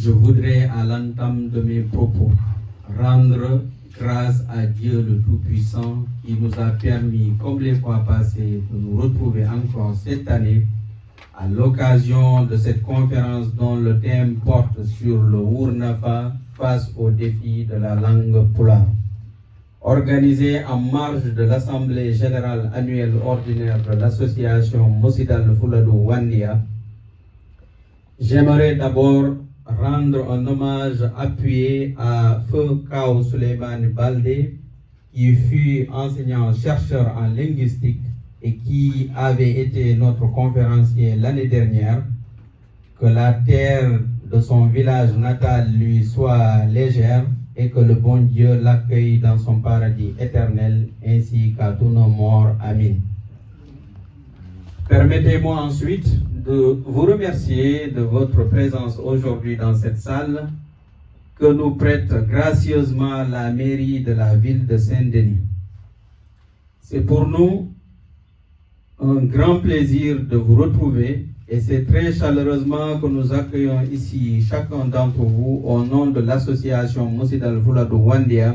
Je voudrais, à l'entame de mes propos, rendre grâce à Dieu le Tout-Puissant qui nous a permis, comme les fois passées, de nous retrouver encore cette année à l'occasion de cette conférence dont le thème porte sur le Wournafa face aux défis de la langue pulaar. Organisée en marge de l'Assemblée générale annuelle ordinaire de l'association Mosidal Fuladu Wandia, j'aimerais d'abord rendre un hommage appuyé à Feu Kao Souleymane Baldé, qui fut enseignant-chercheur en linguistique et qui avait été notre conférencier l'année dernière. Que la terre de son village natal lui soit légère et que le bon Dieu l'accueille dans son paradis éternel, ainsi qu'à tous nos morts. Amin. Permettez-moi ensuite de vous remercier de votre présence aujourd'hui dans cette salle que nous prête gracieusement la mairie de la ville de Saint-Denis. C'est pour nous un grand plaisir de vous retrouver et c'est très chaleureusement que nous accueillons ici chacun d'entre vous au nom de l'association Mosidal Fuladu Wandia,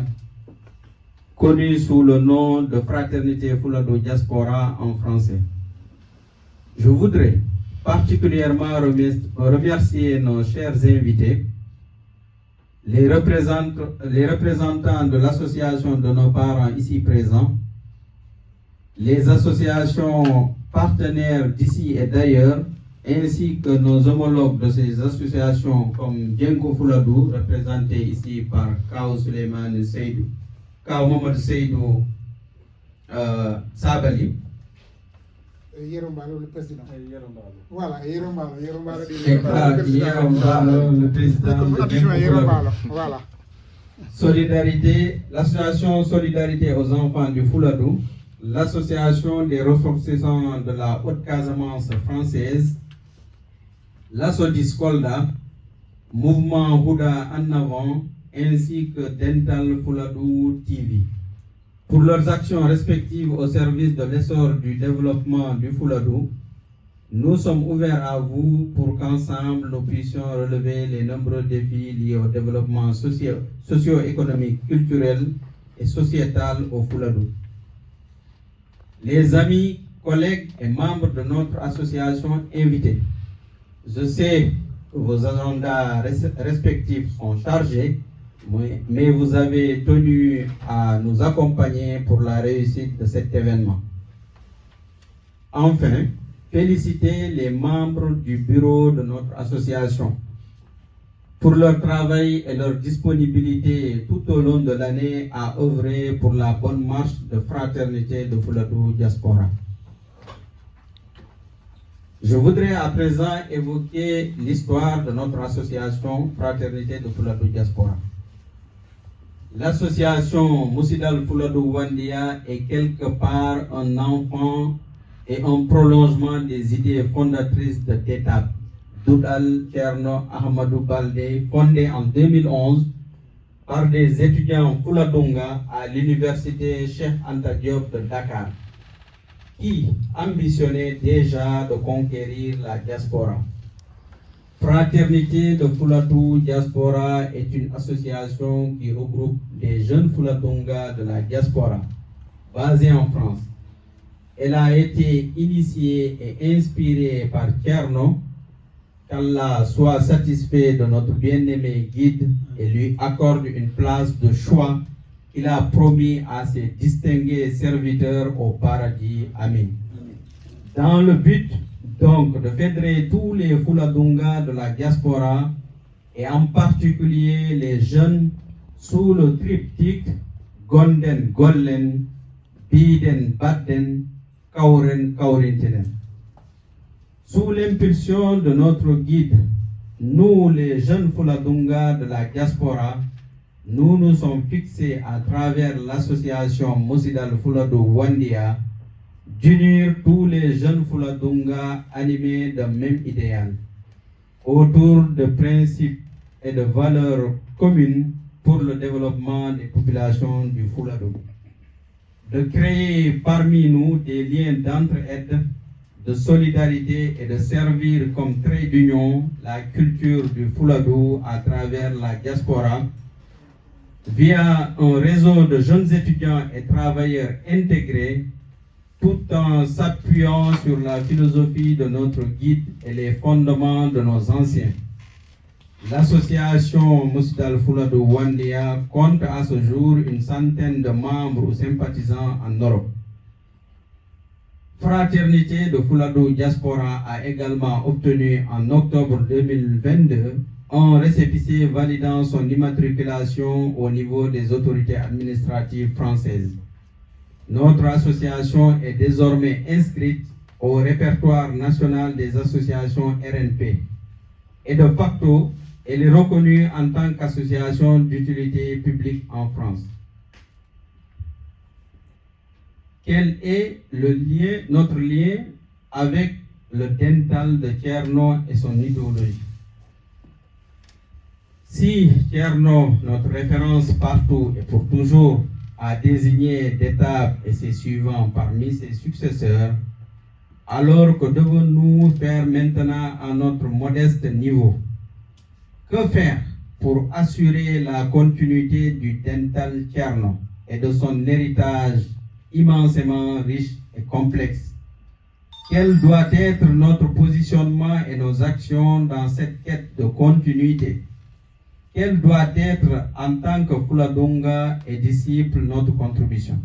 connue sous le nom de Fraternité Fuladu Diaspora en français. Je voudrais particulièrement remercier nos chers invités, les représentants de l'association de nos parents ici présents, les associations partenaires d'ici et d'ailleurs, ainsi que nos homologues de ces associations comme Djenko Fuladou, représenté ici par Kao Souleymane Seydou, Kao Mohamed Seydou Sabali. Yerombalo, le président. Yerombalo. Voilà, Yerombalo, Yerombalo. Yerombalo, le président de Yerombalo, voilà. Solidarité, l'association Solidarité aux enfants du Fouladou, l'association des ressortissants de la Haute-Casamance française, l'Assodis Kolda, Mouvement Houda en avant, ainsi que Dental Fouladou TV. Pour leurs actions respectives au service de l'essor du développement du Fouladou, nous sommes ouverts à vous pour qu'ensemble nous puissions relever les nombreux défis liés au développement socio-économique, culturel et sociétal au Fouladou. Les amis, collègues et membres de notre association invités, je sais que vos agendas respectifs sont chargés, mais vous avez tenu à nous accompagner pour la réussite de cet événement. Enfin, féliciter les membres du bureau de notre association pour leur travail et leur disponibilité tout au long de l'année à œuvrer pour la bonne marche de fraternité de Fouladou Diaspora. Je voudrais à présent évoquer l'histoire de notre association Fraternité de Fouladou Diaspora. L'association Mosidal Fuladu Wandia est quelque part un enfant et un prolongement des idées fondatrices de TETAB, Doudal Tierno Ahmadou Baldé, fondée en 2011 par des étudiants Fouladunga à l'université Cheikh Anta Diop de Dakar, qui ambitionnaient déjà de conquérir la diaspora. Fraternité de Fouladou Diaspora est une association qui regroupe des jeunes Fouladunga de la diaspora, basée en France. Elle a été initiée et inspirée par Tierno, qu'Allah soit satisfait de notre bien-aimé guide et lui accorde une place de choix qu'il a promis à ses distingués serviteurs au paradis. Amin. Dans le but donc de fédérer tous les Fouladunga de la diaspora et en particulier les jeunes sous le triptyque Gonden Gollen, Biden Baden, Kauren Kaurintenen. Sous l'impulsion de notre guide, nous les jeunes Fouladunga de la diaspora, nous nous sommes fixés à travers l'association Mosidal Fuladu Wandia d'unir tous les jeunes Fouladunga animés d'un même idéal, autour de principes et de valeurs communes pour le développement des populations du Fouladou. De créer parmi nous des liens d'entraide, de solidarité et de servir comme trait d'union la culture du Fouladou à travers la diaspora via un réseau de jeunes étudiants et travailleurs intégrés, tout en s'appuyant sur la philosophie de notre guide et les fondements de nos anciens. L'association Moussidal Fouladou Wandia compte à ce jour une centaine de membres ou sympathisants en Europe. Fraternité de Fouladou Diaspora a également obtenu en octobre 2022 un récépissé validant son immatriculation au niveau des autorités administratives françaises. Notre association est désormais inscrite au répertoire national des associations RNP et de facto, elle est reconnue en tant qu'association d'utilité publique en France. Quel est notre lien avec le dental de Thierno et son idéologie? Si Thierno, notre référence partout et pour toujours, a désigné d'étape et ses suivants parmi ses successeurs, alors que devons-nous faire maintenant à notre modeste niveau? Que faire pour assurer la continuité du dental Thierno et de son héritage immensément riche et complexe? Quel doit être notre positionnement et nos actions dans cette quête de continuité? Quelle doit être en tant que Fouladonga et disciple notre contribution?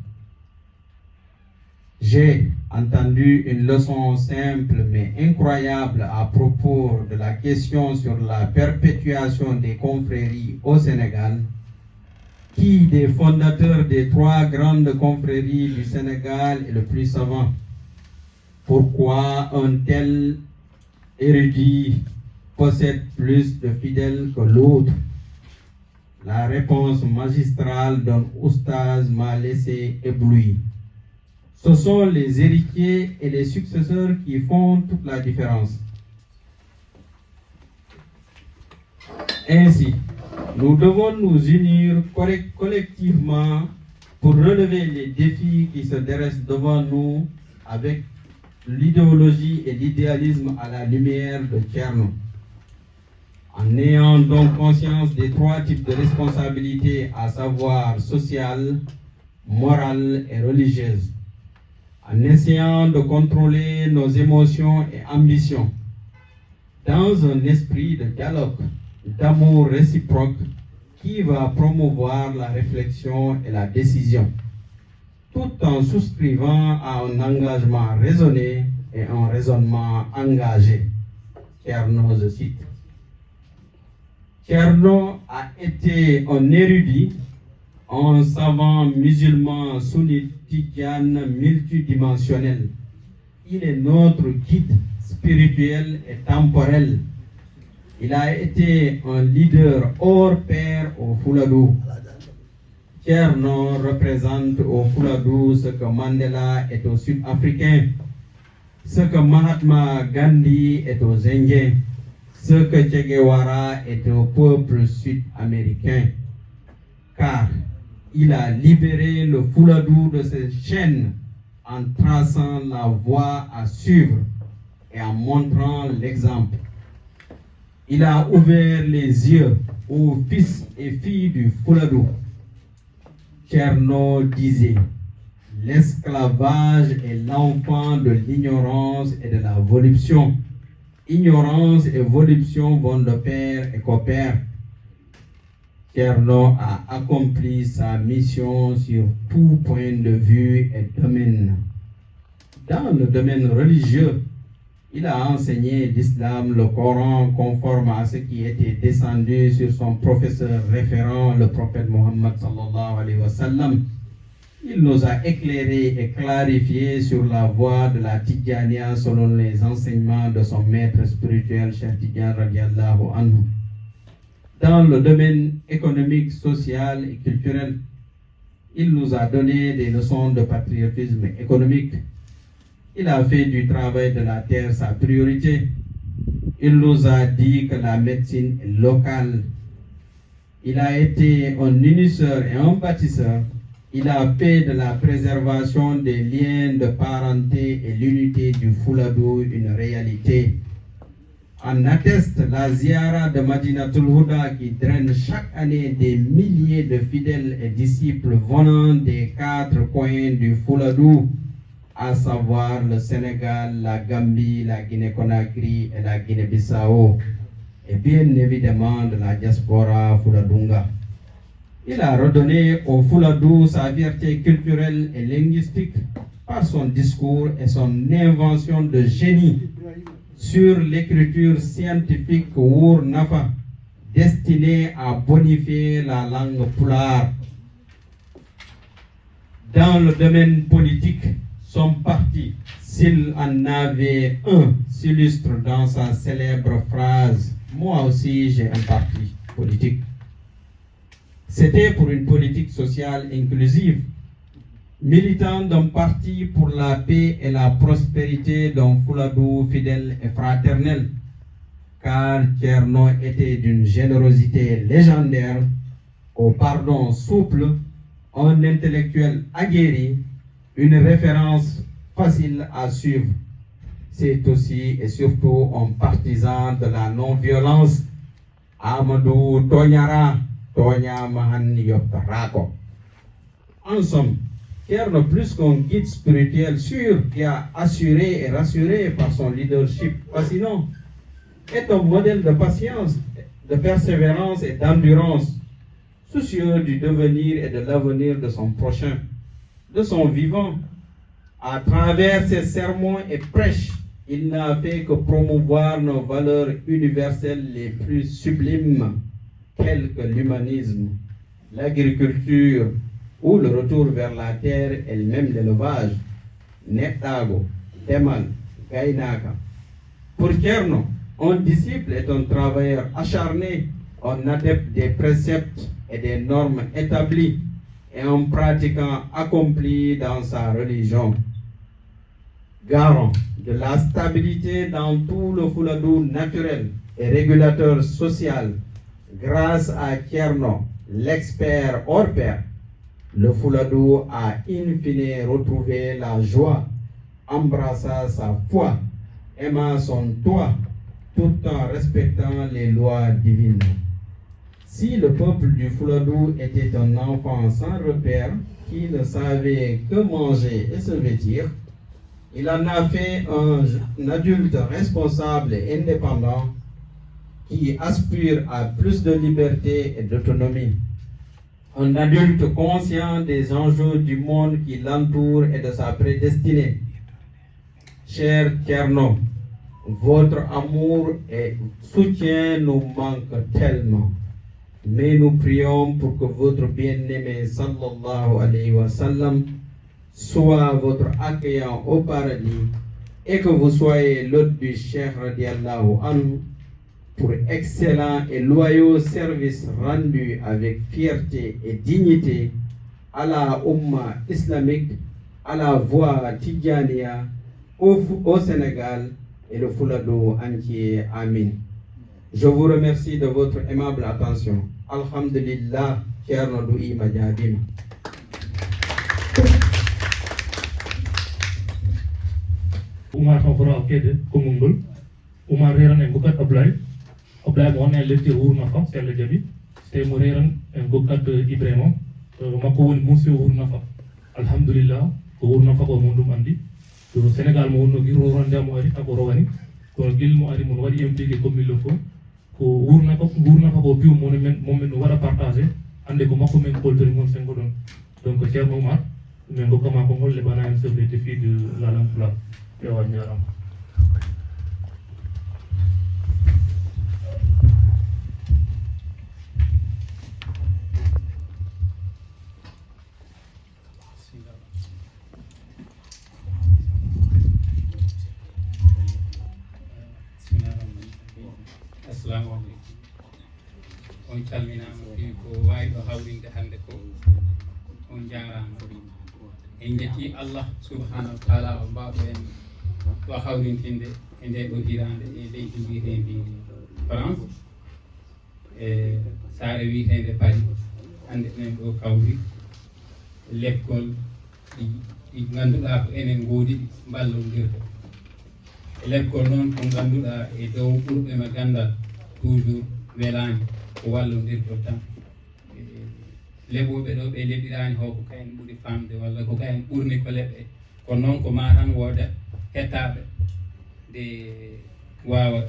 J'ai entendu une leçon simple mais incroyable à propos de la question sur la perpétuation des confréries au Sénégal. Qui des fondateurs des 3 grandes confréries du Sénégal est le plus savant? Pourquoi un tel érudit possède plus de fidèles que l'autre? La réponse magistrale d'un oustaz m'a laissé ébloui. Ce sont les héritiers et les successeurs qui font toute la différence. Ainsi, nous devons nous unir collectivement pour relever les défis qui se dressent devant nous avec l'idéologie et l'idéalisme à la lumière de Thierno. En ayant donc conscience des 3 types de responsabilités, à savoir sociale, morale et religieuse, en essayant de contrôler nos émotions et ambitions, dans un esprit de dialogue, d'amour réciproque qui va promouvoir la réflexion et la décision, tout en souscrivant à un engagement raisonné et un raisonnement engagé. Thierno, je cite. Thierno a été un érudit, un savant musulman sunnitidiane multidimensionnel. Il est notre guide spirituel et temporel. Il a été un leader hors pair au Fouladou. Thierno représente au Fouladou ce que Mandela est aux Sud-Africains, ce que Mahatma Gandhi est aux Indiens, ce que Che Guevara est au peuple sud-américain. Car il a libéré le Fouladou de ses chaînes en traçant la voie à suivre et en montrant l'exemple. Il a ouvert les yeux aux fils et filles du Fouladou. Thierno disait: l'esclavage est l'enfant de l'ignorance et de la voluption. Ignorance et voluption vont de pair et copair. Thierno a accompli sa mission sur tout point de vue et domaine. Dans le domaine religieux, il a enseigné l'islam, le Coran, conforme à ce qui était descendu sur son professeur référent, le prophète Mohammed sallallahu alayhi wa sallam. Il nous a éclairés et clarifiés sur la voie de la Tidjania selon les enseignements de son maître spirituel, Cheikh Tidjane radiallahu anhu. Dans le domaine économique, social et culturel, il nous a donné des leçons de patriotisme économique. Il a fait du travail de la terre sa priorité. Il nous a dit que la médecine est locale. Il a été un unisseur et un bâtisseur. il a fait de la préservation des liens de parenté et l'unité du Fouladou une réalité. En atteste la ziara de Madinatul Huda qui draine chaque année des milliers de fidèles et disciples venant des 4 coins du Fouladou, à savoir le Sénégal, la Gambie, la Guinée-Conakry et la Guinée-Bissau, et bien évidemment de la diaspora Fouladunga. Il a redonné au Fouladou sa fierté culturelle et linguistique par son discours et son invention de génie sur l'écriture scientifique Wour Nafa, destinée à bonifier la langue pulaar. Dans le domaine politique, son parti, s'il en avait un, s'illustre dans sa célèbre phrase « Moi aussi j'ai un parti politique ». C'était pour une politique sociale inclusive, militant d'un parti pour la paix et la prospérité d'un Fouladou fidèle et fraternel, car Thierno était d'une générosité légendaire, au pardon souple, un intellectuel aguerri, une référence facile à suivre. C'est aussi et surtout un partisan de la non-violence, Amadou Tonyara, Tonya Mahan Yoptarako. En somme, Thierno, plus qu'un guide spirituel sûr qui a assuré et rassuré par son leadership fascinant, est un modèle de patience, de persévérance et d'endurance, soucieux du devenir et de l'avenir de son prochain, de son vivant. À travers ses sermons et prêches, il n'a fait que promouvoir nos valeurs universelles les plus sublimes, telles que l'humanisme, l'agriculture, ou le retour vers la terre et même l'élevage, Netago, Temal, Gainaka. Pour Thierno, un disciple est un travailleur acharné, un adepte des préceptes et des normes établies, et un pratiquant accompli dans sa religion. Garant de la stabilité dans tout le Fouladou naturel et régulateur social, grâce à Thierno, l'expert hors pair, le Fouladou a in fine retrouvé la joie, embrassa sa foi, aima son toit, tout en respectant les lois divines. Si le peuple du Fouladou était un enfant sans repère, qui ne savait que manger et se vêtir, il en a fait un adulte responsable et indépendant qui aspire à plus de liberté et d'autonomie. Un adulte conscient des enjeux du monde qui l'entoure et de sa prédestinée. Cher Thierno, votre amour et soutien nous manquent tellement. Mais nous prions pour que votre bien-aimé sallallahu alayhi wa sallam soit votre accueillant au paradis et que vous soyez l'hôte du Cheikh radiallahu anhu pour excellents et loyaux services rendus avec fierté et dignité à la Ummah islamique, à la voie Tidjania, au Sénégal et le Fouladou entier. Amin. Je vous remercie de votre aimable attention. Alhamdulillah, Thierno Douyi Madiabim. Umar Fafara Akede, Komungul, Umar Heran and Bukat Ablai, Ablai one and Leti Urnafa, Selajabi, Stay Mureran and Bukat Ibrahim, Makun Musi Urnafa, Alhamdulillah, Urnafa Mundum Andi, to Senegal Mundo Giro Randa Moari, Aborani, to Gil Moari Munwari MPK Komilofo, who Urnafa Opium Monument Moment Wara Partaze, and the Komakumen Poltering Monsengodon, Don Kocher Momar, Membokama Kongol Lebana and Sevre to feed Lalam Pula. Yawanyaram. Assalamu alaikum. On calminama ko wawi ɗo hawrinde hande ko on jarama en jetti Allah subhanahu wa ta'ala o mbawɗo en ɗo hawrintinde e nde ɗo hirande e leydi witendi France e saare witende Paris hande enen ɗo kawri l'école ɗi ngannduɗaa ko enen ngoodi ɗi mballondirde l'école noon ko ngannduɗaa e dow ɓurɓe me ganndal toujours welaani ko wallondirdo tan leɓoɓe ɗo ɓe leɗɗiraani ho ko kayen ɓuri famde walla ko kayen ɓurni ko leɓɓe kono noon ko ma tan wooda hettaaɓe nde waawa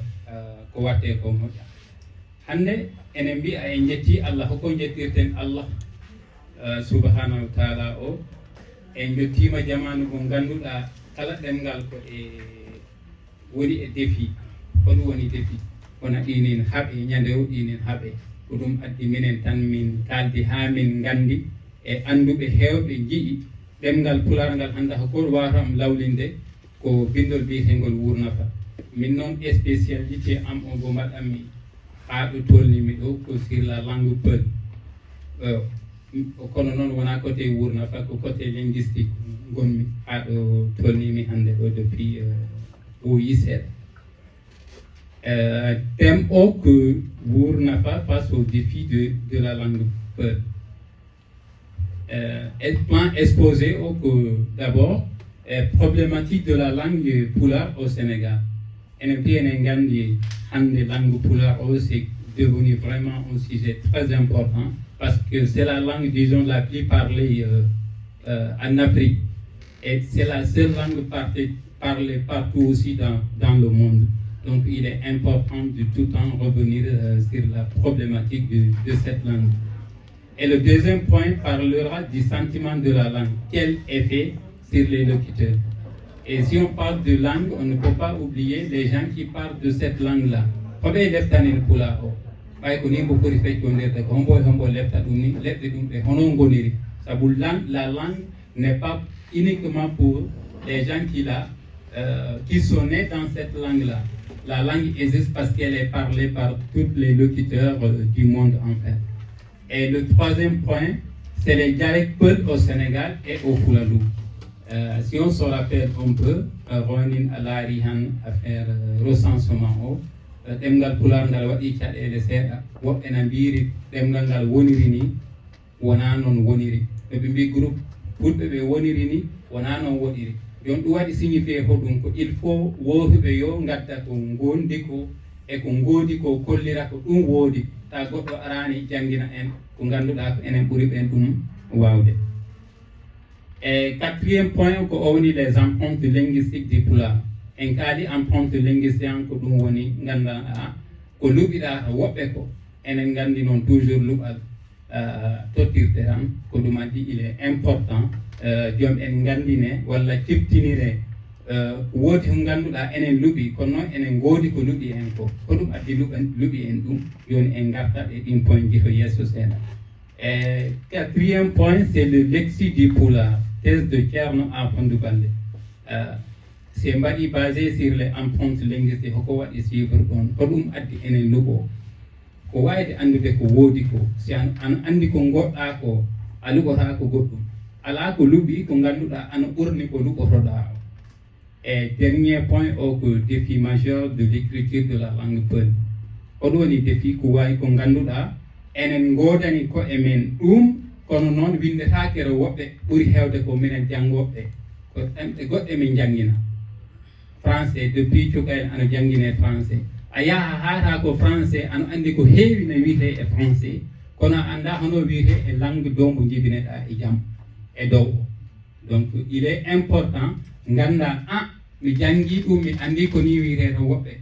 ko watte ko moƴƴa hannde enen mbiya en jetti Allah hoko jettirten Allah subhanahu wa taala o en jottima jamanu mo ngannduɗaa kala ɗemngal ko woni e défi ko ɗum woni défi wona ɗinin haɓe ñande o ɗinin haɓe ko ɗum addi minen tan min kaldi haa min nganndi e annduɓe heewɓe jiɗi ɗemngal pular ngal hannde hoko wawata am lawlinde ko bindol biyetengol Wuurnafa min noon spécialité am o mo mbaɗanmi haa ɗo tolnimi ɗo ko sur la langue peul kono noon wona côté Wuurnafa ko côté linguistique gonmi haa ɗo tolnimi hannde ɗo depuis ɓooyi seeɗa thème o que Wuurnafa face au défi de la langue peul plan exposé au que d'abord problématique de la langue pulaar au Sénégal enen mbiya enen nganndi hannde langue pulaar o c'est devenu vraiment un sujet très important parce que c'est la langue disons la plus parlée en Afrique et c'est la seule langue parlée partout aussi dans le monde. Donc il est important de tout temps revenir sur la problématique de cette langue. Et le deuxième point parlera du sentiment de la langue. Quel effet sur les locuteurs? Et si on parle de langue, on ne peut pas oublier les gens qui parlent de cette langue-là. Hoɓe leftanin pula o ɓay ko ni mbo foti feccondirde ko hombo lefta ɗum ni leɗɗe ɗum ɓe hono goniri sabu la langue n'est pas uniquement pour les gens qui sont nés dans cette langue-là. La langue existe parce qu'elle est parlée par tous les locuteurs du monde en fait. Et le troisième point, c'est les dialectes peul au Sénégal et au Foulalou. Si on se rappelle un peu, Ronin Alari Han a fait recensement o ɗemngal pular ngal waɗi caɗeele seeɗa woɓɓe na mbiri ɗemngal ngal woniri ni wona noon woniri ɓeɓe mbi groupe fulɓe ɓe woniri ni wona noon woɗiri yon ɗum waɗi signifié hoɗum ko il faut wotuɓe yo gadda ko gondi ko e ko ngoodi ko kollira ko ɗum woodi ta goɗɗo arani janngina en ko ngannduɗaa ko enen ɓuri ɓen ɗum waawde. Et quatrième point ko woni les empreintes linguistiques du pulaar en kaali empreinte linguistique an ko ɗum woni nganndaa ko luɓiɗa woɓɓe ko enen nganndi noon toujours luɓal tottirte tan ko ɗum addi il est important joom en nganndine walla ciftinire woodi ko ngannduɗaa enen luɓi kono noon enen ngoodi ko luɓi en ko ɗum addi luɓi en ɗum joni en garta ɗe ɗin point jito yesso seeɗa. Et quatrième point c'est le lexique du pulaar thèse de Thierno Amadou Balde. C'est mbaɗi basé sur les empreintes linguistiques hoko waɗi suivre ɗon ko ɗum addi enen luɓo ko wayde andude ko woodi ko si an andi ko goɗɗa ko a luɓota ko goɗɗum ala ko luɓi ko ngannduɗa ana ɓurni ko luɓotoɗa o. Et dernier point o ko défi majeur de l'écriture de la langue peul oɗo woni défi ko wawi ko ngannduɗa enen godani ko e men ɗum kono noon windetakere woɓɓe ɓuri hewde ko minen janggoɓe ko ɗemɗe goɗɗe min jangina français depuis cukayen ana jangine français a yaha haata ko français ana andi ko heewi no wiyete e français kono a anda hono wiyete e langue dow mo jibineɗa e jaam e dow o. Donc il est important ganda mi jangi ɗum mi andi ko ni wiyete to woɓɓe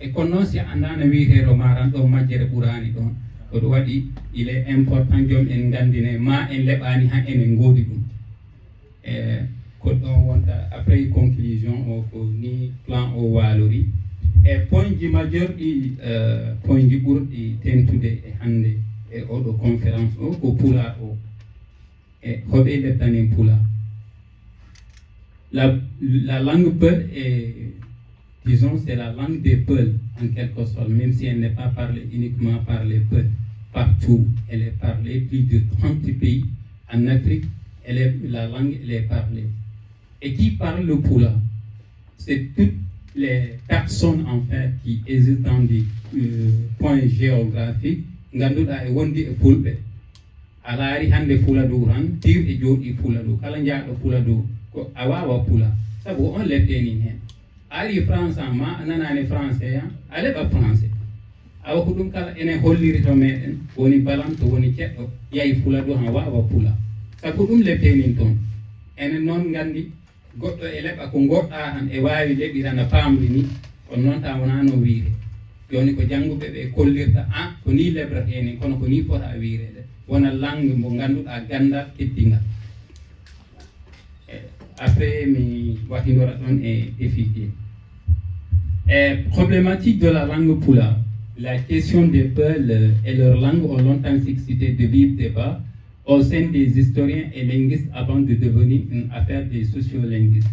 e kono noon si anda no wiyete to maran ɗo majjere ɓurani ɗon ko ɗum waɗi il est important joom en gandine ma en leɓani ha enen goodi ɗum e ko ɗon wonta après conclusion o ko ni plan o waalori e point ji majeur ɗi point ji ɓurɗi tentude e hannde e oɗo conférence o ko pulaar o e hoɓe lettanin pulaar. La langue peul est, disons, c'est la langue des Peuls en quelque sorte, même si elle n'est pas parlée uniquement par les Peuls partout. Elle est parlée plus de 30 pays en Afrique. La langue elle est parlée. Et qui parle le pulaar? C'est toutes les personnes en fait qui existent dans des points géographiques. Ganduɗa e wondi e fulɓe a laari hannde Fuladu tan tirɗe jooɗi Fuladu kala njaaɗo Fuladu ko a waawa pula sabu on leɗɗenin heen a ari France ma a nanaani français a leɓa français awa ko ɗum kala enen holliri to meɗen woni balam to woni ceɗɗo yahi Fuladu han waawa pula sabu ɗum leɗɗenin toon enen noon nganndi goɗɗo e leɓa ko goɗɗa tan e waawi leɓirana faamri ni kono noon ta wonaa no wiire joni ko jannguɓe ɓe kollirta ko ni leɓrate ni kono ko ni fota wiirede wona langue mo ngannduɗaa ganndal teddingal après mi watinora ɗon e défi problématique de la langue pulaar. La question des peuples et leur langue ont longtemps suscité de vifs débats au sein des historiens et linguistes avant de devenir une affaire des sociolinguistes.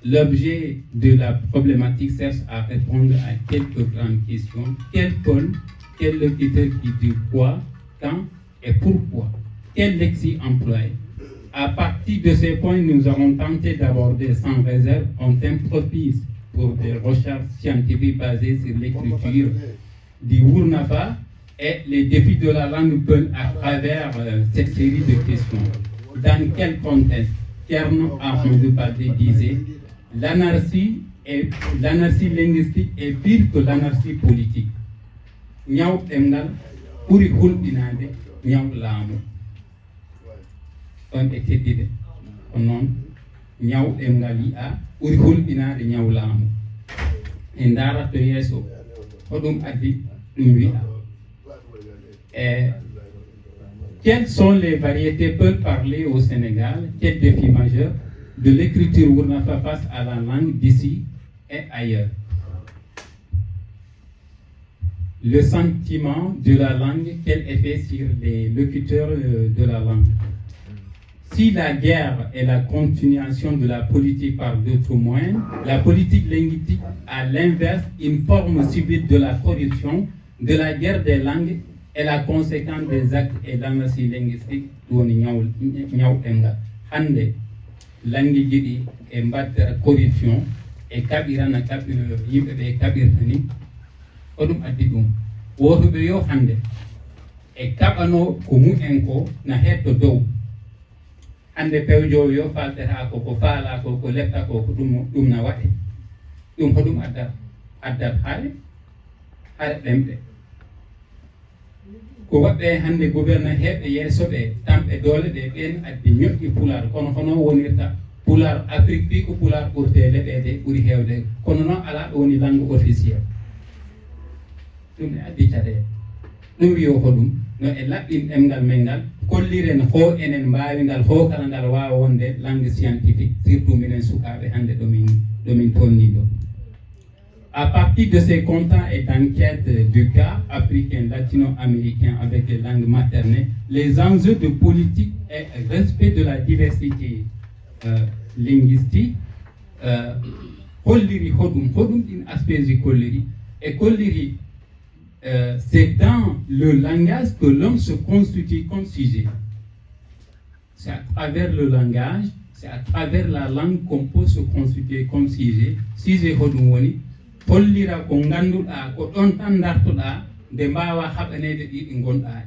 L'objet de la problématique cherche à répondre à quelques grandes questions. Quel pôle, quel locuteur qui dit quoi, quand et pourquoi? Quel lexique employé? À partir de ces points, nous avons tenté d'aborder sans réserve un thème propice pour des recherches scientifiques basées sur l'écriture du Wournafa et les défis de la langue peulh à travers cette série de questions. Dans quel contexte? Thierno Ahmadou Baldé disait l'anarchie linguistique est pire que l'anarchie politique. Ñaw ɗemngal ɓuri hulɓinade ñaw laamu ɗon e teddiɗe ko noon ñaw ɗemngal yi'a ɓuri hulɓinade ñaw laamu en ndarat to yeeso hoɗum addi ɗum wi'a quelles sont les variétés peulh parlées au Sénégal? Quel défi majeur de l'écriture Wournafa face à la langue d'ici et ailleurs? Le sentiment de la langue, quel effet sur les locuteurs de la langue? Si la guerre est la continuation de la politique par d'autres moyens, la politique linguistique, à l'inverse, une forme subite de la corruption, de la guerre des langues, est la conséquence des actes et l'anarchie linguistique woni ñaw ɗemngal. Hannde langue jiɗi e mbaddata corruption e kaɓirana yimɓe ɓe kaɓirta ni ko ɗum addi ɗum wotoɓe yo hannde e kaɓano ko mu'en ko na hetto dow hannde pewjowo yo faltata ko faala ko leɓta ko ɗum na waɗe ɗum ko ɗum addat haare ɗemɗe ko waɓɓe hannde gouverneur heɓɓe yeesoɓe tamɓe doole ɗe ɓen addi ñoƴƴi pular kono hono wonirta pular Afrique ɓi ko pular ɓurde leɓede ɓuri heewde kono noon ala ɗo woni langue officiel ɗum ne addi caɗeele ɗum wiyo ko ɗum no e laɓɓin ɗemngal men ngal kolliren ho enen mbaawi ngal ho kala ngal waawa wonde langue scientifique surtout minen sukaaɓe hannde ɗomin tolni ɗo. À partir de ces constats et d'enquêtes du cas africain, latino-américain avec les langues maternelles, les enjeux de politique et respect de la diversité linguistique, kolliri hoɗum ɗin aspect ji kolliri et kolliri c'est dans le langage que l'homme se constitue comme sujet. C'est à travers le langage, c'est à travers la langue qu'on peut se constituer comme sujet. Sujet hoɗum woni hollira ko ngannduɗaa ko ɗon tan dartoɗaa nde mbaawa haɓaneede ɗiɗi ngonɗaa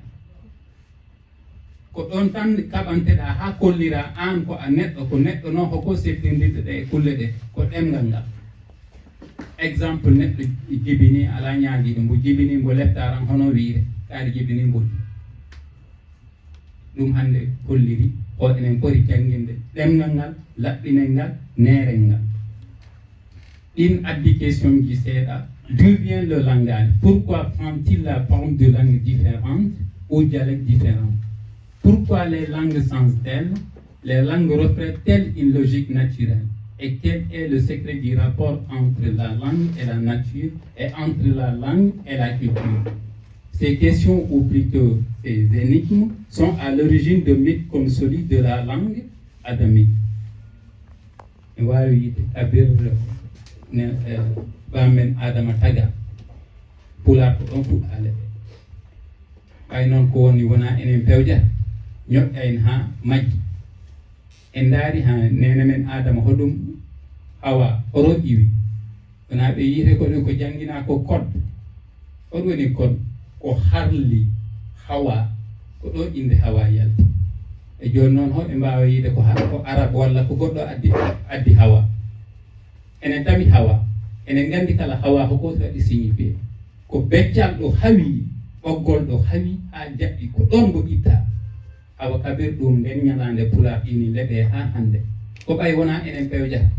ko ɗon tan kaɓanteɗaa haa kollira aan ko a neɗɗo ko neɗɗo noon hoko settindirde ɗe e kulle ɗe ko ɗemngal ngal. Exemple neɗɗo jibini alaa ñaagiiɗo mbo jibini mbo leftaran hono wiire kaari jibini mboni ɗum hannde kolliri o enen poti jannginde ɗemngal ngal laɓɓinel ngal neerel ngal. Une abdication du seeɗa. D'où vient le langage? Pourquoi prend-il la forme de langues différentes ou dialectes différents? Pourquoi les langues changent-elles? Les langues reflètent-elles une logique naturelle? Et quel est le secret du rapport entre la langue et la nature et entre la langue et la culture? Ces questions, ou plutôt ces énigmes, sont à l'origine de mythes comme celui de la langue adamique. Bamen adama taga pular ko ɗon fuɗɗa leɗɗe ɓay noon ko woni wona enen pewjata ñoƴƴa en ha majji en daari ha nene men adama hoɗum hawa horo ƴiwi wona ɓe yiite koɗum ko janngina ko code hoɗum woni code ko harli hawa ko ɗo inde hawa yalti e joni noon hoɓe mbawa yiide ko arabe walla ko goɗɗo addi hawa enen tami hawa enen gandi kala hawa ko goto waɗi signifié ko beccal ɗo hawi ɓoggol ɗo hawi ha jaɓɓi ko ɗon ngo itta awa kabir ɗum nden ñalande pulaar ɗini leɓe ha hande ko ɓay wona enen pewjata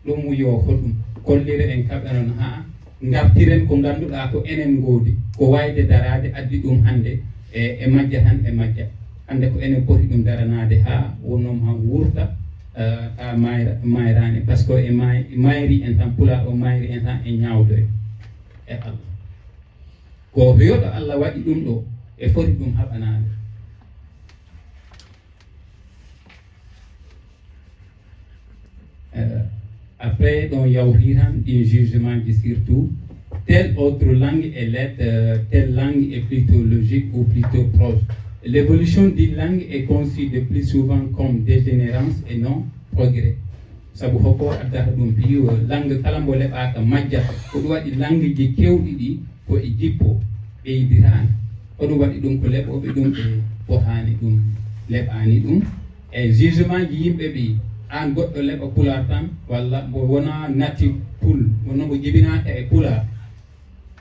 ɗum yo hoɗum kollire en kaɓe noon ha gartiren ko ganduɗa ko enen goodi ko wayde darade addi ɗum hande e majja tan e majja hande ko enen poti ɗum daranade ha wonnom ha wurta ta mayrani par ce que e mayri en tan pulaar o mayri en tan e ñawdoy e Allah ko yoɗo Allah waɗi ɗum ɗo e foti ɗum haɓanade après donc yawriran ɗin jugement ji surtout telle autre langue est lettre, telle langue est plutôt logique ou plutôt proche. L'évolution d'une langue est conçue de plus souvent comme dégénérance et non progrès. Sabu hoko addata ɗum piyo langue kala mbo leɓaka majjata ko ɗum waɗi langue ji kewɗi ɗi ko e jippo ɓeydirani ko ɗum waɗi ɗum ko leɓoɓe ɗum ɓe potani ɗum leɓani ɗum e jugement ji yimɓe ɓi an goɗɗo leɓa pulaar tan walla mbo wona natti pul wono mbo jibinaka e pulaar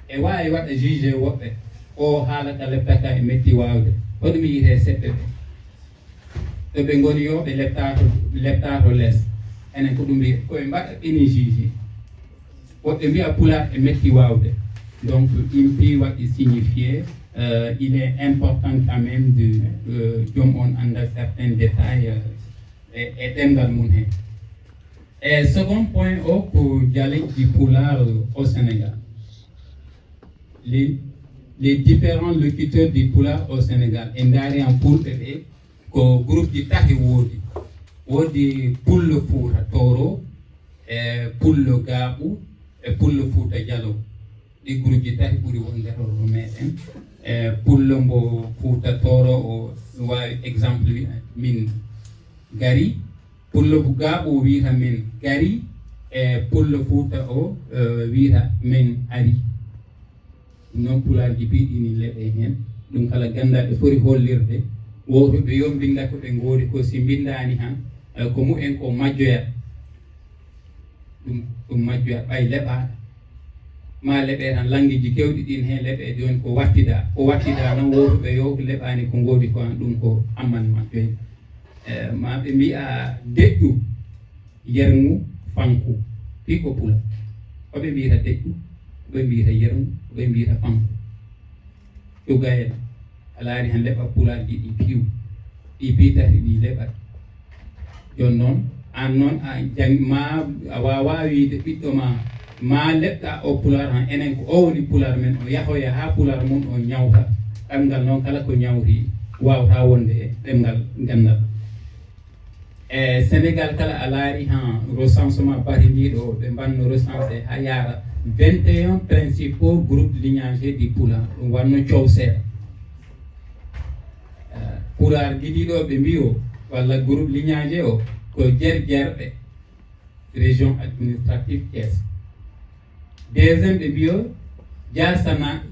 e wawi waɗa jugé woɓɓe o haala ka leɓtaka e metti wawde hoɗum yiyete seɓɓe ɓe to ɓe goni yo ɓe leptato less enen ko ɗum wiye koɓe mbaɗa ɓeni jugé woɓɓe mbiya pulaar e metti wawde donc impi waɗi signifié il est important quand même de joom on anda certains détails et ɗemgal mum hen e second point o ko dialecte pulaar au Sénégal les différents locuteurs du pulaar au Sénégal e ndaari en pulɓe ɓe ko groupe ji tati woodi pullo Fuuta Tooro e pullo Gaaɓu e pullo Fuuta Jallow ɗi groupe ji tati ɓuri wondero meɗen e pullo mbo Fuuta Tooro o wawi exemple min gari pullo Gaaɓu wiyata min gari e pullo Fuuta o wiyata min ari non pulaarji piiɗini leɓe hen ɗum kala gandaɓe foti hollirde wotoɓe yo mbinda ko ɓe goori ko si mbindani han ko mumen ko majjoyat ɗum majjoyat ɓay leɓaɗa ma leɓe tan langueji kewɗi ɗin hen leɓe joni ko wattida noon wotoɓe yo leɓani ko goodi ko an ɗum ko amman majjoyde ma ɓe mbiya deƴƴu yerngu fanku fi ko pula hoɓe mbiyata deƴƴu ɓe mbiyata yerngu ɓe mbiyata fanku ƴugayel a laari han leɓa pulaarji ɗi piiw ɗi bitati ɗi leɓat joni noon an noon a wawa wiide ɓiɗɗo ma leɓɗa o pulaar han enen ko o woni pulaar men o yahoya ha pulaar mum o ñawta ɗemgal noon kala ko ñawri wawata wonde e ɗemgal gandal e Sénégal kala a laari han recensement batindiɗo ɓe mbanno recensé ha yaara 21 principaux groupes lignagés du pulaar ɗum wanno coow seeɗa pulaar giɗiɗo ɓe mbiyo walla groupe lignagé o ko jerjerɓe région administrative Thiès deuxième ɓe mbiyo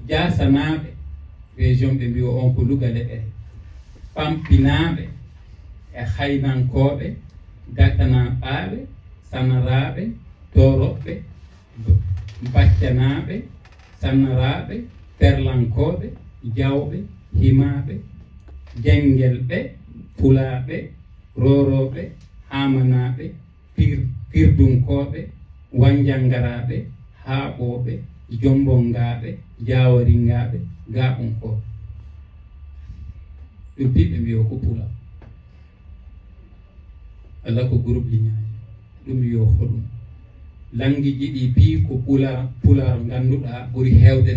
jasanaɓe région ɓe mbiyo on ko Louga leɓere pampinaɓe e haynankoɓe dakanaɓaɓe sanaraɓe toroɓɓe baccanaɓe sanaraɓe perlankoɓe jawɓe himaɓe jenguelɓe pulaɓe roroɓe hamanaɓe firdunkoɓe wanjangaraɓe haaɓoɓe jombongaɓe jawaringaɓe gaɓunkoɓe ɗum piɓe mbiyo ko pula walla ko groupe lignage ɗum yo hoɗum languiji ɗi pi ko pular ganduɗa ɓuuri hewde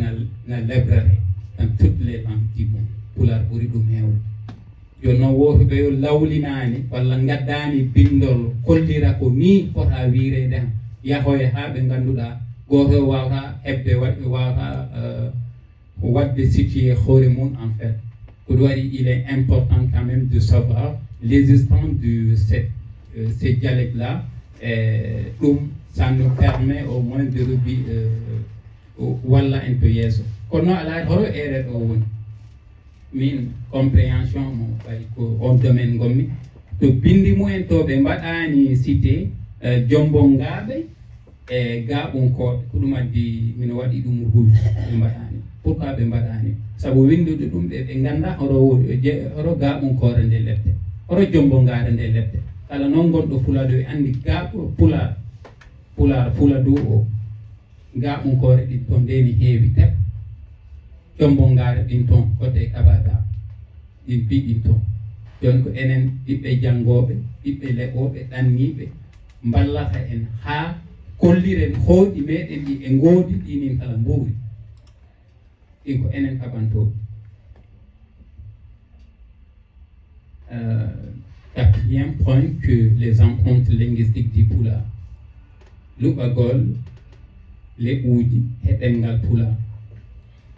na lebrare dans toutes les langues du monde pular ɓuuri ɗum hewde joni noon wotoɓe yo lawlinani walla gaddani bindol kollira ko ni fota wirede han yahoya ha ɓe ganduɗa goto wawata hebde wawata wadde situé hoore mum en fait ko ɗum waɗi il est important quand même de savoir l'existence de ces dialectes là ɗum ça nous permet au moins de walla en to yeeso kono noon ala hoto ere ɗo woni min compréhension mo ɓay ko on domaine gommi to bindi mumen to ɓe mbaɗani cité jombongaɓe e gaɓunkoɓe ko ɗum addi mino waɗi ɗum rouge ɓe mbaɗani pourquoi ɓe mbaɗani saabu windude ɗum ɓe ganda horo gaɓunkore nde lebte horo jombongare nde lebte kala noon gonɗo fulado e andi gaɓo pular fuladu o gaɓunkore ɗin ton ndeni heewi tep jombongare ɗin ton kote kabada ɗin piɗin ton joni ko enen ɓiɓɓe janggoɓe ɓiɓɓe leɓoɓe ɗanniɓe mballata en ha kolliren hooɗi meɗen ɗi e ngoodi ɗinin kala mbowri ɗin ko enen kaɓantoɓe. Quatrième point que les empreintes linguistiques du Pulaar luɓagol leɓuuji e ɗemngal Pulaar.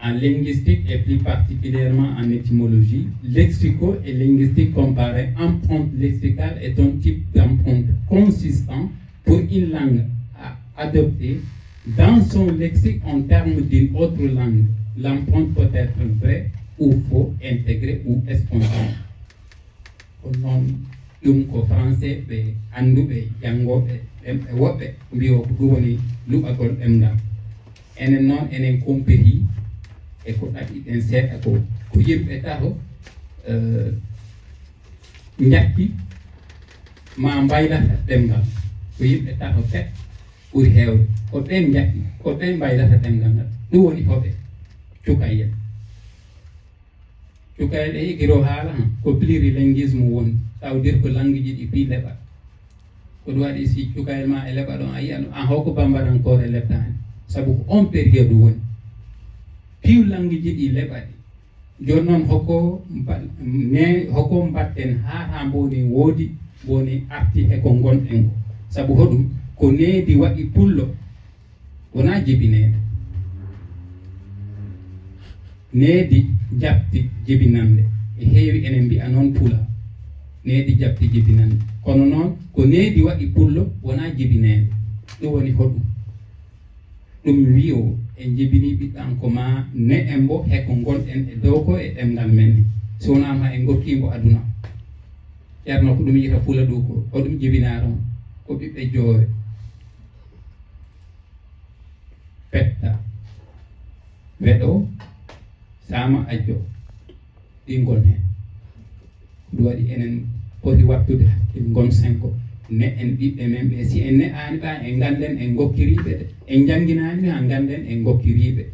En linguistique et plus particulièrement en étymologie, lexico et linguistique comparée, empreinte lexicale est un type d'empreinte consistant pour une langue à adopter dans son lexique en termes d'une autre langue. L'empreinte peut être vraie ou faux, intégrée ou spontanée. Non, ɗum ko français ɓe annduɓe janngoɓe ɗemɓe woɓɓe mbiyo ko ɗum woni luɓagol ɗemngal. Enen noon enen compéri e ko ɗaɗiɗen seeɗa ko yimɓe tato jakki ma mbaylata ɗemngal ko yimɓe tato pet ɓuri heewde ko ɓen jakki ko ɓen mbaylata ɗemngal ngal ɗum woni hoɓe cukayel cukayel e yigiro haala han ko plurilinguisme woni ça veut dire ko langue ji ɗi pi leɓa ko ɗum waɗi si cukayel ma e leɓa ɗon a yiyan an hoko bambarankore leɓtani sabu ko on période woni piw langue ji ɗi leɓaɗi joni noon hoko mbatten ha mboni woodi woni arti e ko gonɗen ko sabu hoɗum ko needi waɗi pullo wona jibinede needi jabti jibinande e heewi enen mbiya noon pula needi jabti jibinande kono noon ko needi waɗi pullo wona jibinede ɗum woni hoɗum ɗum wiyo en jibini ɓiɗɗanko ma ne en bo heko gonɗen e dow ko e ɗemngal men so wonama en gokkimo aduna ceerno ko ɗum yita fula dow ko hoɗum jibinaron ko ɓiɓɓe joowe fetta weɗo sama ajjo ɗi gon hen ɗum waɗi enen poti wattude hakkille gon 5 ne en ɓiɓɓe men ɓe si en ne'ani ɓa en ganden en gokkiriɓe de en jangginani ha ganden en gokkiriɓe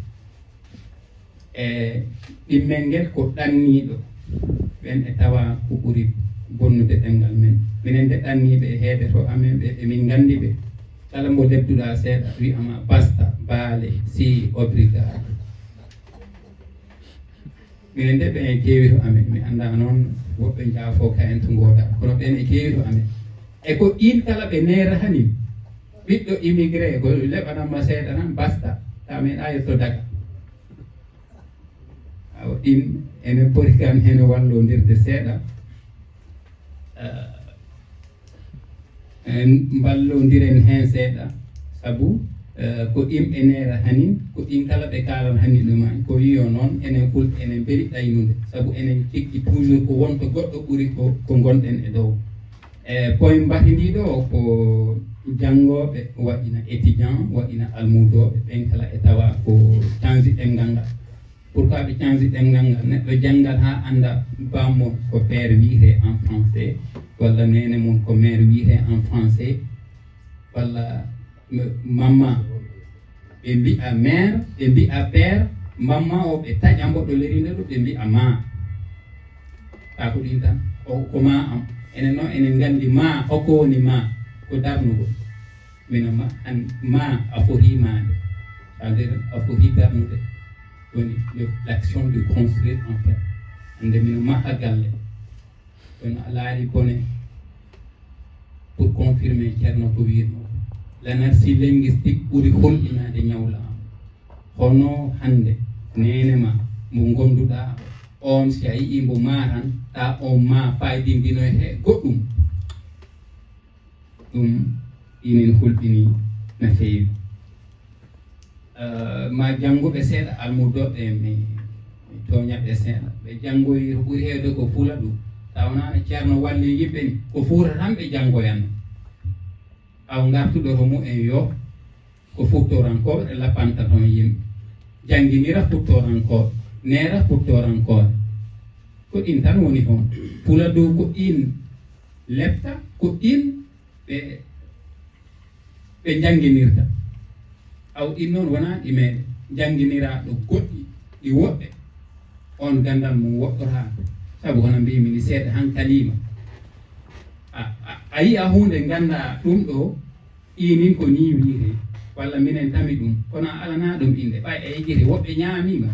e ɗimmel ngel ko ɗanniɗo ɓen e tawa ko ɓuuri bonnude ɗemngal men minen de ɗanniɓe e heede to amen ɓe emin gandi ɓe kala mbo lebduɗa seeɗa wiyama basta baale si obrigado minen de ɓe en keewi to amen mi anda noon woɓɓe jaafo ka en to gooɗa kono ɓen e keewi to amen e ko ɗin kala ɓe neera hani ɓiɗɗo immigré ko leɓanamma seeɗa tan basta ta meeɗa yetto daga aw ɗin enen poti kam hen wallodirde seeɗa en mballodiren hen seeɗa sabu ko ɗimɓe neera hanin ko ɗin kala ɓe kalan hani ɗuma ko wiyo noon enen fulɓe enen beeli ɗaynude sabu enen cikki toujours ko wonto goɗɗo ɓuuri ko gonɗen e dow point mbatindiɗo ko janggoɓe waɗina étudiant waɗina almudoɓe ɓen kala e tawa ko canji ɗemngal ngal pourquoi ɓe canji ɗemngal ngal neɗɗo janggal ha anda bammon ko père wiyete en français walla nene mum ko mère wiyete en français walla mamma ɓe mbi'a mère ɓe mbi'a père mamma o ɓe taƴa mboɗo lerinde ɗo ɓe mbi'a ma ka ko ɗin tan ko ma am enen noon enen gandi ma hokko woni ma ko darnugo mino ma a foti made ça veut dire a foti darnude woni l'action de construire en fait ande mino maha galle kono a laari bone pour confirmer ceerno ko wirno l'anarchie linguistique ɓuri holɗinade ñawlama hono hande nene ma mo gonduɗa on si a yii mbo ma tan ta on ma faydindino he goɗɗum ɗum inen hulɓini no feewi ma jannguɓe seeɗa almudoɓe mi toñaɓe seeɗa ɓe janngoyi to ɓuri heewde ko fula ɗum tawnano ceerno walli yimɓe ni ko fuura tan ɓe janngoyanno aw ngartuɗo to mumen yo ko futtorankoɓe lappanta toon yimɓe jannginira futtorankoɓe neera futtorankoɓe ko ɗin tan woni toon pula dow ko ɗin lepta ko ɗin ɓe jannginirta aw ɗin noon wona ɗi meeɗe jannginiraɗo goɗɗi ɗi woɓɓe on gandal mum woɗɗota sabu hono mbimini seeɗa han kalima a yiya hunde ganda ɗum ɗo inin ko ni wiire walla minen tami ɗum kono a alana ɗum inde ɓay e jiri woɓɓe ñaamima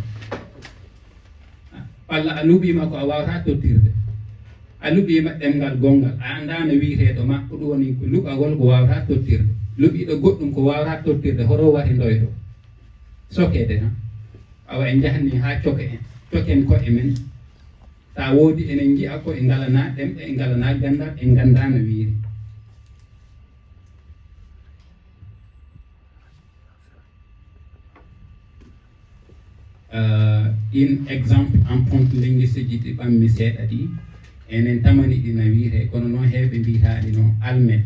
walla a luɓima ko a wawata tottirde a luɓima ɗemgal gongal a anda no wiiteɗo makko ɗum woni ko luɓagol ko wawata tottirde luɓiɗo goɗɗum ko wawata tottirde horo wari ndoyto sokede tan awa en jahni ha coken koɗe men ta woodi enen jiya ko e ngalana ɗemɗe e ngalana gandal en ganda no wiiri in exemple empreinte linguistique ɗi ɓammi seeɗa ɗi enen tamani ɗi no wiire kono noon heɓe mbitaɗi noon almen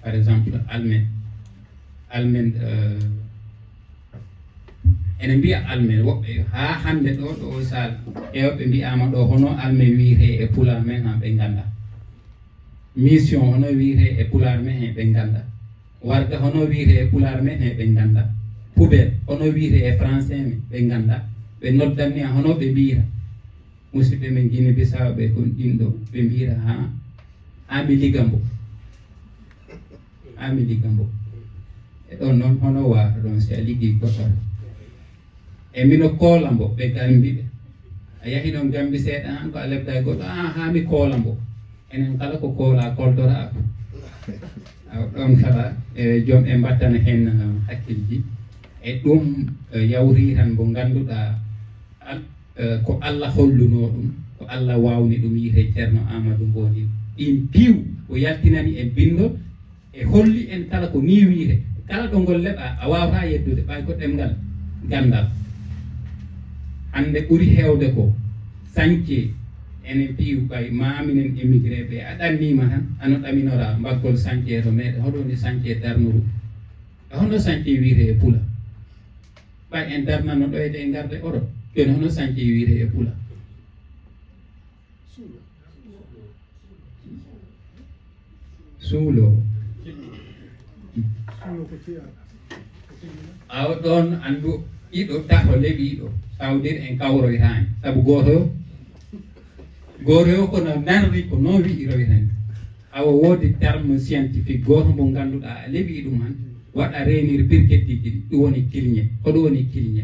par exemple almen ene mbiya almen woɓɓe ha hande ɗo o sal hewɓe mbiyama ɗo hono almen wiite e pular men han ɓe ganda mission hono wiite e pular men he ɓe ganda warga hono wiite e pular men he ɓe ganda poubelle hono wiite e français men ɓe ganda ɓe noddanni hono ɓe mbiyata musidɓe men Guinée Bissau ɓe kon ɗin ɗo ɓe mbiyata ha mi ligambo e ɗon noon hono wata ɗon si a liggi gotoɗo e mino koolambo ɓe gambiɓe a yahi ɗon gambi seeɗa han ko a lebda e goɗɗo ha mi koolambo enen kala ko koola koldora ɗon kala joom e mbattana hen hakkilji e ɗum yawri tan mo ganduɗa ko Allah holluno ɗum ko Allah wawni ɗum yiite ceerno Amadou Ngoni ɗin piiw o yaltinani e bindol e holli en kala ko ni wiite kala ɗo ngol leɓa a wawata yeddude ɓay ko ɗemgal gandal hande ɓuri hewde ko sañce enen piiw ɓay maminen émigré ɓe a ɗannima tan ano ɗaminora mbaggol sañce to meɗe hoɗoni sañce darnuru hono sañce wiite e pula ɓay en darnano ɗoyde e garde Europe joni hono sañce wiite e pula suulo aw ɗon andu ɗiɗo tato leeɓi ɗo sawdir en kawroytani saabu goto yo kono narri ko non wi'iroytani awa woodi terme scientifique goto mo ganduɗa a leeɓi ɗum han waɗa renir pirkettiji ɗi ɗum woni kilñe hoɗum woni kilñe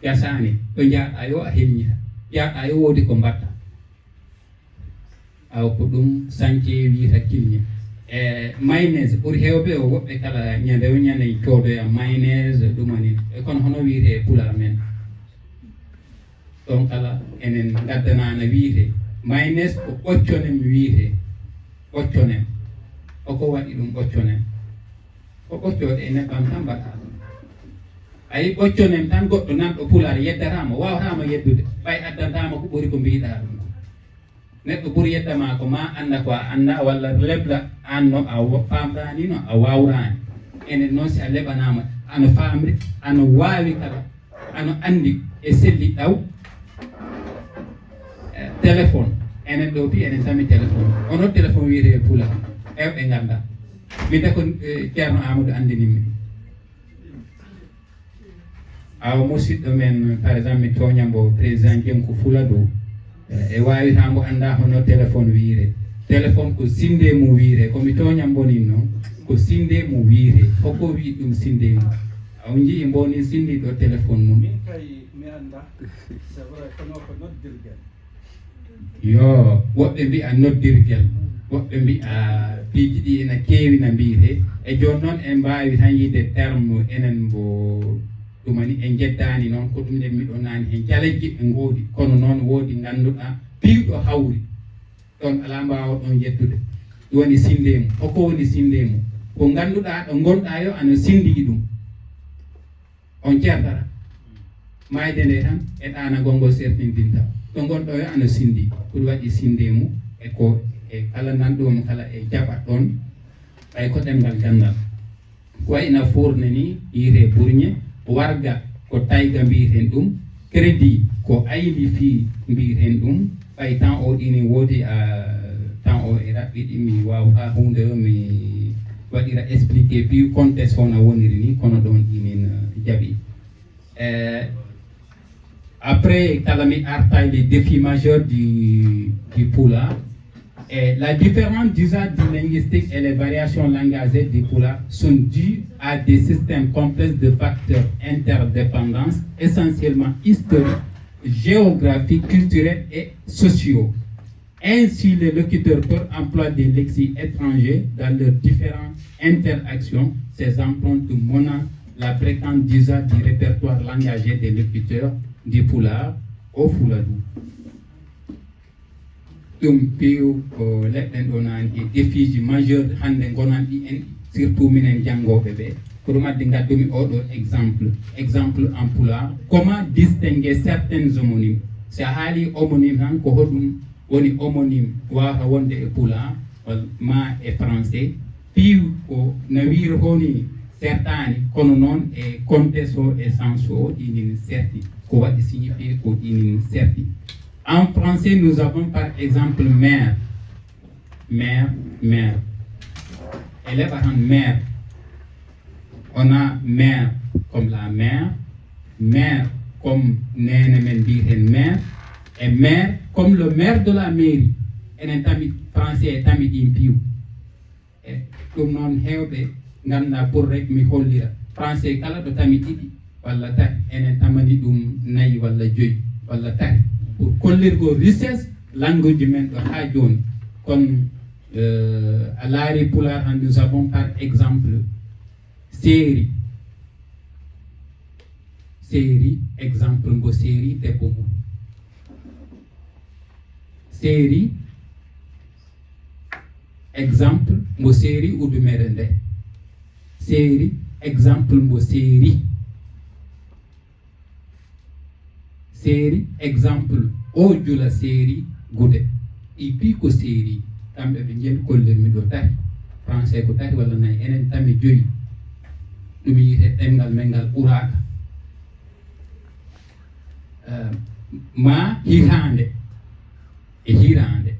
gasani ɗo jaaɗa yo a helñita jaaɗa yo woodi ko mbatta aw ko ɗum sañce wiyata kilñe e mayonnaise ɓuri hewɓe o woɓɓe kala ñande o ñande coodoya mayonnaise ɗumani e kono hono wiite e pular men ɗon kala enen gaddanano wiite mayonnaise ko ɓocconen wiite ɓocconen oko waɗi ɗum ɓocconen ko ɓoccode e nebbam tan mbaɗa ɗum ayi ɓocconen tan goɗɗo nanɗo pular yeddatama wawatama yeddude ɓay addantama ko ɓuri ko mbiɗa ɗum neɗɗo ɓuri yeddama ko ma anda ko a anda walla lebla an no a famrani no a wawrani enen noon si a leɓanama ano famri ano wawi kala ano andi e selli ɗaw téléphone enen ɗo pi enen tami téléphone ono téléphone wiyete pula ewɓe ganda mi de ko ceerno Amadou andinimi awa musidɗo men par exemple mi toñambo président Jenko Fula dow e wawitambo anda hono téléphone wiire téléphone ko sinde mo wiire komi toñam bonin noon ko sinde mo wiire hokko wi ɗum sinde mo aw jii mboni sindi ɗo téléphone mum min kay mi anda c'est vrai kono ko noddirguel yo woɓɓe mbiya noddirguel woɓɓe mbiya piiji ɗi ena keewi no mbiyete e joni noon en mbawi tan yide terme enen mbo ɗumani en jeddani noon ko ɗum nden miɗo nani hen jalejji ɓe ngoodi kono noon woodi ganduɗa piiwɗo hawri ɗon ala mbawa ɗon yettude ɗum woni sindemu hokko woni sindemu ko ganduɗa ɗo gonɗa yo ano sindi ɗum on ceerdata mayde nde tan e ɗana gongol sertindinta to gonɗo yo ana sindi ko waɗi sindemu e ko e kala nanɗomo kala e jaɓat ɗon ɓay ko ɗemgal gandal ko wayna fourne ni yiyete bourñe warga ko tayga mbiyeten ɗum crédit ko ayli fi mbiyeten ɗum ɓay temps o ɗini woodi temps o e raɓɓiɗi mi wawata hunde o mi waɗira expliqué puis contexte ona woniri ni kono ɗon ɗinin jaɓi après kala mi arta les défis majeurs du Pulaar. Et la différence d'usage linguistique et les variations langagières du Pulaar sont dues à des systèmes complexes de facteurs interdépendants, essentiellement historiques, géographiques, culturels et sociaux. Ainsi, les locuteurs peuvent employer des lexiques étrangers dans leurs différentes interactions. Ces empreintes montrent la fréquence d'usage du répertoire langagier des locuteurs du Pulaar au Fouladou. ɗum piiw ko leɗɗen ɗo nani e défi ji majeur hande gonanɗi en surtout minen janggoɓe ɓe ko ɗum addi gaddumi oɗo exemple en Pulaar comment distinguer certains homonymes si a haali homonyme tan ko hoɗum woni homonyme wawata wonde e Pulaar ma e français piiw ko no wirhoni certani kono noon e contexte o e sens o ɗinin certi ko waɗi signifié ko ɗinin certi. En français, nous avons par exemple mère, mère, mère. Elle est par mère. On a mère comme la mère comme nene men mère, et mère comme le maire de la mairie. En un tamit français tamit impiu. Et comme non hewbe nganda pour rek mi hollira français kala do tamit didi walla tati enen tamani dum nayi walla joyi walla tati pour kollirgo richesse langue men ɗo ha joni kono a laari Pulaar han nous avons par exemple séri exemple ngo séri debbo mum séri exemple mo séri udumere nde séri exemple mo séri exemple o jula séri gude i pi ko séri kamɓe ɓe jeeyi kollirmi ɗo tati français ko tati walla nayi enen tami joyi ɗum yiyete ɗemgal men ngal ɓuraka ma hitande e hirande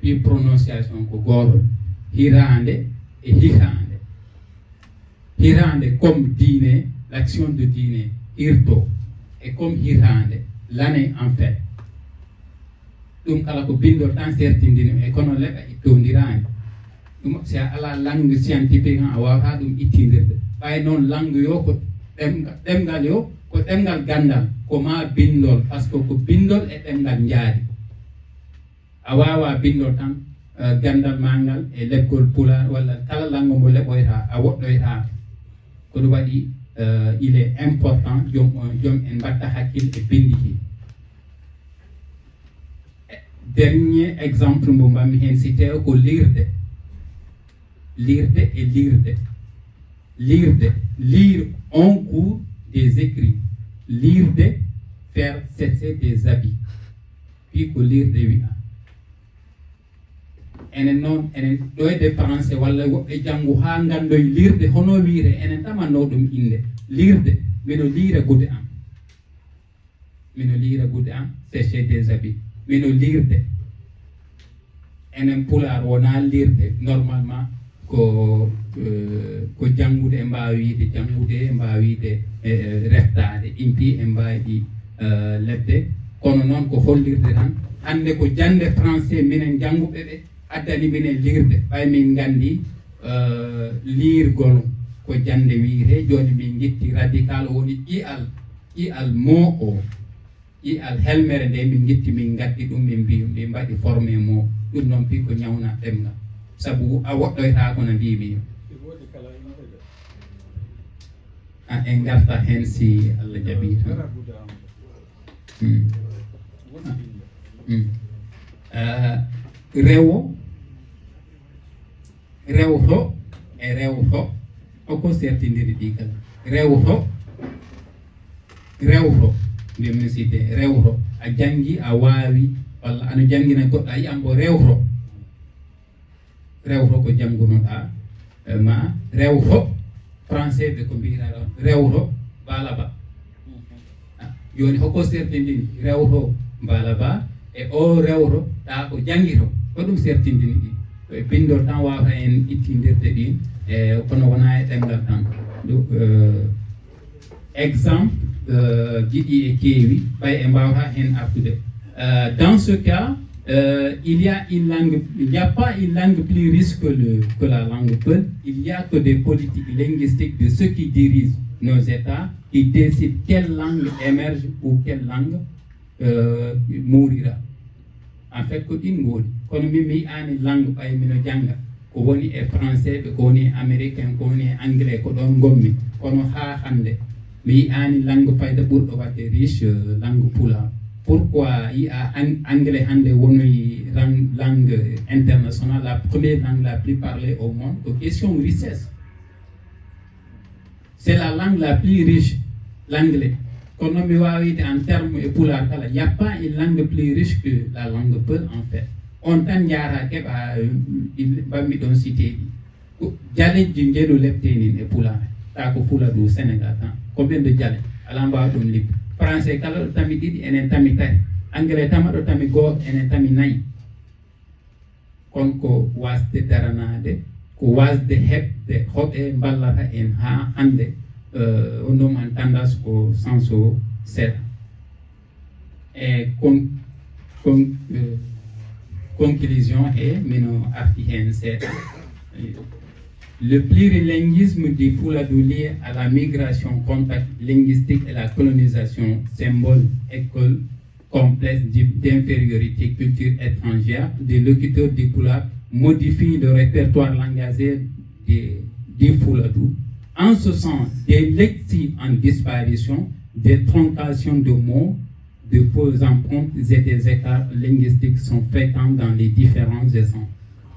pi prononciation ko gorol hirande e hitande hirande comme dîner l'action de dîner hirto et comme hirande l'année en fait ɗum kala ko bindol tan sertindini e kono leɓa ittodirani ɗum si a ala langue scientifique han a wawata ɗum ittidirde ɓay noon langue yo ko ɗemgal yo ko ɗemgal gandal ko ma bindol par ce que ko bindol e ɗemgal jaari a wawa bindol tan gandal mangal e leggol Pulaar walla kala langue mo leɓoyta a woɗɗoyta ko ɗum waɗi il est important joom en mbatta hakkille e bindiki. Dernier exemple mo mbami hen cité ko lirde et lirde lire en cours des écrits lirde faire cesser des habits puis ko lirde wi'a enen noon enen ɗoyde français walla woɓɓe janngu ha gandoy lirde hono wiire enen tamanno ɗum inde lirde mino liira gude am sécher des habits mino lirde enen Pulaar wona lirde normalement ko janngude e mbawi wiide janngude e mbawi wiide reftade impi e mbawi lebde kono noon ko hollirde tan hande ko jande français minen jannguɓe ɓe addani minen lirde ɓay min gandi liirgol ko jande wiite joni min gitti radical woni ƴi'al mo o ƴi'al helmere nde min gitti min gaddi ɗum min mbi ɓe mbaɗi formé mo ɗum noon pi ko ñawna ɗemgal sabu a woɗɗoyta kono mbimi en garta hen si Allah jaɓi rewto e rewto hoko sertidiri ɗi kala rewto rewto mbimi cité rewto a jangi a waawi walla ana jangina goɗɗo a yiyam mbo rewto ko janngunoɗa ma rewto français ɓe ko mbiyata ɗon rewto balaba joni hokko sertindini rewto balaba e o rewto ɗa ko jangito ko ɗum sertindini ɗi e bindol tan wawata en ittindirde ɗin e kono wona e ɗemgal tan exemple jiɗi e keewi ɓay e mbawata hen artude dans ce cas il y a une langue, il n'y a pas une langue plus riche que la langue peul. Il n'y a que des politiques linguistiques de ceux qui dirigent nos États qui décident quelle langue émerge ou quelle langue mourira. En fait, ko ɗin ngoodi kono min mi yi'ani langue ɓay mino janga ko woni e français ɓe ko woni e américain ko woni e anglais ko ɗon gommi kono ha hande mi yi'ani langue fayda ɓurɗo wadde riche langue pulaar. Pourquoi il y a anglais hande woni langue internationale, la première langue la plus parlée au monde, donc question richesse. C'est la langue la plus riche, l'anglais. Comme on wawi en termes et pour la il n'y a pas une langue plus riche que la langue peul en fait. On tan jara keɓa bammi ɗon cité ɗi jaleji jeeɗo leptenin e pulaar ta ko pula du Sénégal tan combien de jale ala mbawa ɗum liɓ français kala ɗo tami ɗiɗi enen tami tati anglais tama ɗo tami goho enen tami nayyi kono ko wasde daranade ko wasde heɓde hoɓe ballata en ha hande on ɗum an tendance ko sens o seeɗa e conclusion e mino arti hen seeɗa. Le plurilinguisme du Fouladou lié à la migration, contact linguistique et la colonisation, symbole, école complexe d'infériorité culture étrangère des locuteurs du Foulard, modifie le répertoire langagier du Fouladou. En ce sens, des lexiques en disparition, des troncations de mots, de fausses empreintes et des écarts linguistiques sont fréquents dans les différents essents.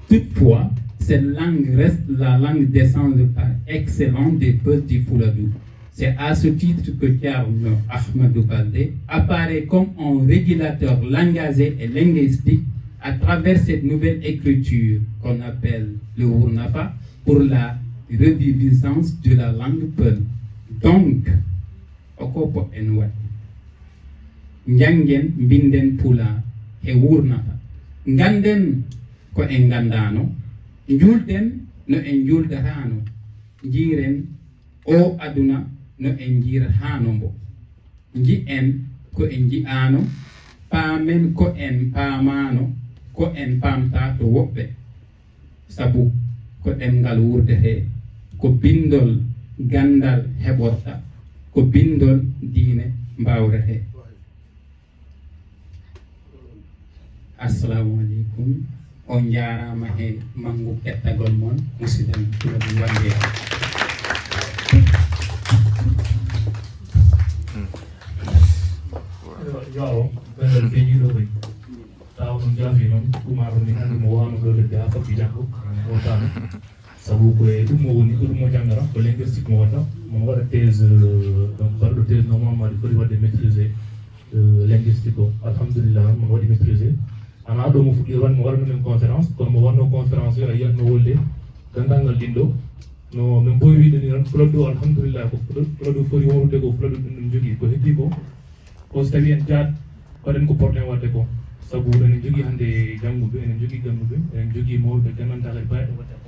Toutefois, cette langue reste la langue descendue par excellence des peuples du Fouladou. C'est à ce titre que Thierno Ahmadou Baldé apparaît comme un régulateur langagier et linguistique à travers cette nouvelle écriture qu'on appelle le Hournafa pour la reviviscence de la langue peul. Donc, okopo en wat njangen mbinden pula e Hournafa nganden ko en gandano njulden no en juldatano jiren o aduna no en jirhatano mbo ji'en ko en ji'ano paamen ko en paamano ko en paamta to woɓɓe sabu ko ɗemngal wurdete ko bindol gandal heɓorta ko bindol diine mbawrete. Assalamu aleykum. On jarama he mangu kettagol mon musidɗen Fouladou wande jaro ɓenɗen peñiɗo koy taw ɗum jaafi noon ɗumaro ni hande mo wano ɗo ledde ha fabbi janggo wotano saabu koye ɗum mo woni ko ɗum mo janggata ko linguistique mo watta mo waɗa thèse donc mbaɗɗo thèse normalement ɗi foti wadde maîtrisé linguistique o alhamdulillah mo waɗi maîtrisé ana ɗo mo fuɗɗi wan mo waɗano men conférence kono mo wanno conférence o a yiyatno wolde gandal ngal ɗin ɗo no min bowi wiide ni tan Fouladou alhamdulillah ko Fouladou foti wonrude ko Fouladou ɗum ɗum jogui ko heddi ko so tawi en jaat waɗen ko porten wadde ko sabu enen jogui hande jangguɓe enen jogui ganduɓe enen jogui mawɓe gandanɗa kadi mbawiɗo wadde